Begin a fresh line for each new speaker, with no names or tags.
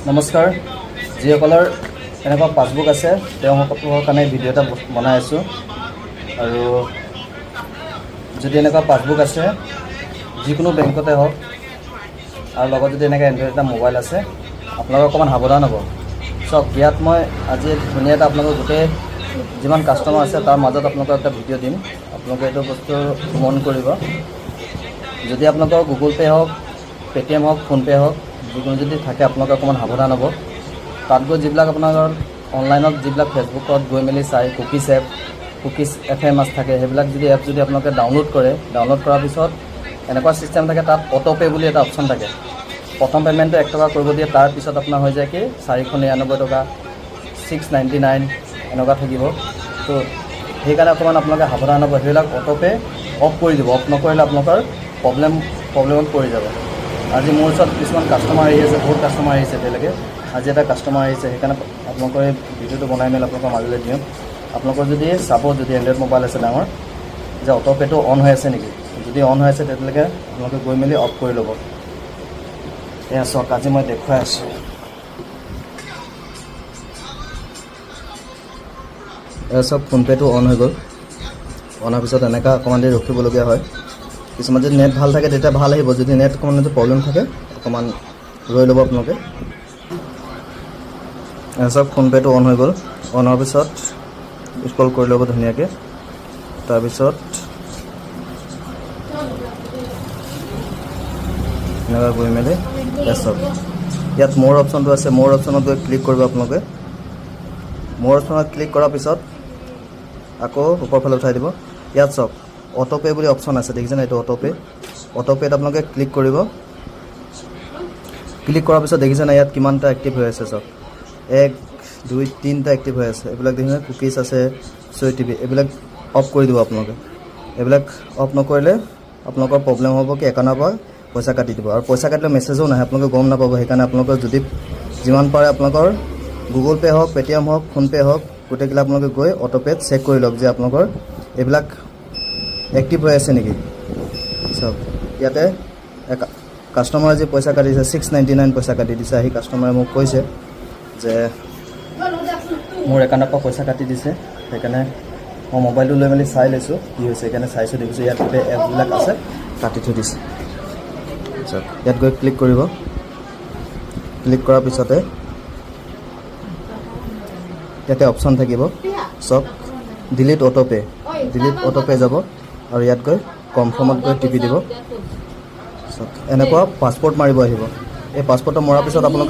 নমস্কাৰ যিসকলৰ এনেকুৱা পাছবুক আছে তেওঁলোকৰ কাৰণে ভিডিঅ' এটা বনাই আছোঁ আৰু যদি এনেকুৱা পাছবুক আছে যিকোনো বেংকতে হওক আৰু লগত যদি এনেকৈ এণ্ড্ৰইড এটা মোবাইল আছে আপোনালোক অকণমান সাৱধান হ'ব। চাওক ইয়াত মই আজি ধুনীয়া এটা আপোনালোকৰ গোটেই যিমান কাষ্টমাৰ আছে তাৰ মাজত আপোনালোকক এটা ভিডিঅ' দিম। আপোনালোকে এইটো বস্তু মন কৰিব। যদি আপোনালোকৰ গুগল পে' হওক পে'টিএম হওক ফোনপে' হওক যিকোনো যদি থাকে আপোনালোকে অকণমান সাৱধান হ'ব। তাত গৈ যিবিলাক আপোনালোকৰ অনলাইনত যিবিলাক ফেচবুকত গৈ মেলি চাই কুকিজ FMS থাকে সেইবিলাক যদি এপ যদি আপোনালোকে ডাউনলোড কৰাৰ পিছত এনেকুৱা ছিষ্টেম থাকে তাত অটোপে' বুলি এটা অপশ্যন থাকে। প্ৰথম পে'মেণ্টটো 1 টকা কৰিব দিয়ে, তাৰপিছত আপোনাৰ হৈ যায় কি 499 টকা 699 এনেকুৱা থাকিব। তো সেইকাৰণে অকণমান আপোনালোকে সাৱধান হ'ব। সেইবিলাক অটোপে' অফ কৰি দিব। অফ নকৰিলে আপোনালোকৰ প্ৰব্লেমত পৰি যাব। আজি মোৰ ওচৰত কিছুমান কাষ্টমাৰ আহি আছে, বহুত কাষ্টমাৰ আহিছে এতিয়ালৈকে। আজি এটা কাষ্টমাৰ আহিছে, সেইকাৰণে আপোনালোকৰ এই ভিডিঅ'টো বনাই মেলি আপোনালোকৰ মাজলৈ দিওঁ। আপোনালোকৰ যদি চাব, যদি এণ্ড্ৰইড মোবাইল আছে ডাঙৰ, যে অটোপে'টো অন হৈ আছে নেকি। যদি অন হৈ আছে তেতিয়ালৈকে আপোনালোকে গৈ মেলি অফ কৰি ল'ব। এয়া চাওক আজি মই দেখুৱাই আছোঁ। এয়া চাওক ফোনপে'টো অন হৈ গ'ল। অনাৰ পিছত এনেকুৱা অকণমান দেৰি ৰখিবলগীয়া হয়। কিছুমান যদি নেট ভাল থাকে তেতিয়া ভাল আহিব, যদি নেট অকণমান যদি প্ৰব্লেম থাকে অকণমান ৰৈ ল'ব আপোনালোকে। চব ফোনপে'টো অন হৈ গ'ল। অন হোৱাৰ পিছত স্ক্ৰল কৰি ল'ব ধুনীয়াকৈ। তাৰপিছত এনেকুৱা গৈ মেলি চব ইয়াত মোৰ অপশ্যনটো আছে, মোৰ অপশ্যনত গৈ ক্লিক কৰিব আপোনালোকে। মোৰ অপশ্যনত ক্লিক কৰাৰ পিছত আকৌ ওপৰফালে উঠাই দিব। ইয়াত চাওক অটোপে' বুলি অপশ্যন আছে, দেখিছেনে? এইটো অটোপে'ত আপোনালোকে ক্লিক কৰিব। ক্লিক কৰাৰ পিছত দেখিছেনে ইয়াত কিমানটা এক্টিভ হৈ আছে? চাওক 1 2 3টা এক্টিভ হৈ আছে। এইবিলাক দেখিছেনে? কুকিজ আছে, চুই টিভি, এইবিলাক অফ কৰি দিব আপোনালোকে। এইবিলাক অফ নকৰিলে আপোনালোকৰ প্ৰব্লেম হ'ব কি একাউণ্টৰ পৰা পইচা কাটি দিব। আৰু পইচা কাটিলে মেছেজো নাহে, আপোনালোকে গম নাপাব। সেইকাৰণে আপোনালোকৰ যদি যিমান পাৰে আপোনালোকৰ গুগল পে' হওক পে'টিএম হওক ফোনপে' হওক গোটেইবিলাক আপোনালোকে গৈ অটোপে'ত চেক কৰি লওক যে আপোনালোকৰ এইবিলাক এক্টিভ হৈ আছে নেকি। চাওক ইয়াতে কাষ্টমাৰে যে পইচা কাটিছে 699 পইচা কাটি দিছে। আহি কাষ্টমাৰে মোক কৈছে যে মোৰ একাউণ্টৰ পৰা পইচা কাটি দিছে, সেইকাৰণে মই মোবাইলটো লৈ মেলি চাই লৈছোঁ কি হৈছে। সেইকাৰণে চাইছোঁ, দেখিছোঁ ইয়াত গোটেই এপবিলাক আছে কাটি থৈ দিছে। চাওক ইয়াত গৈ ক্লিক কৰিব। ক্লিক কৰাৰ পিছতে ইয়াতে অপশ্যন থাকিব চব ডিলিট অটোপে' যাব আৰু ইয়াত গৈ কনফাৰ্মত গৈ টিপি দিব। এনেকুৱা পাছপৰ্ট মাৰিব আহিব। এই পাছপৰ্টটো মৰাৰ পিছত আপোনালোকে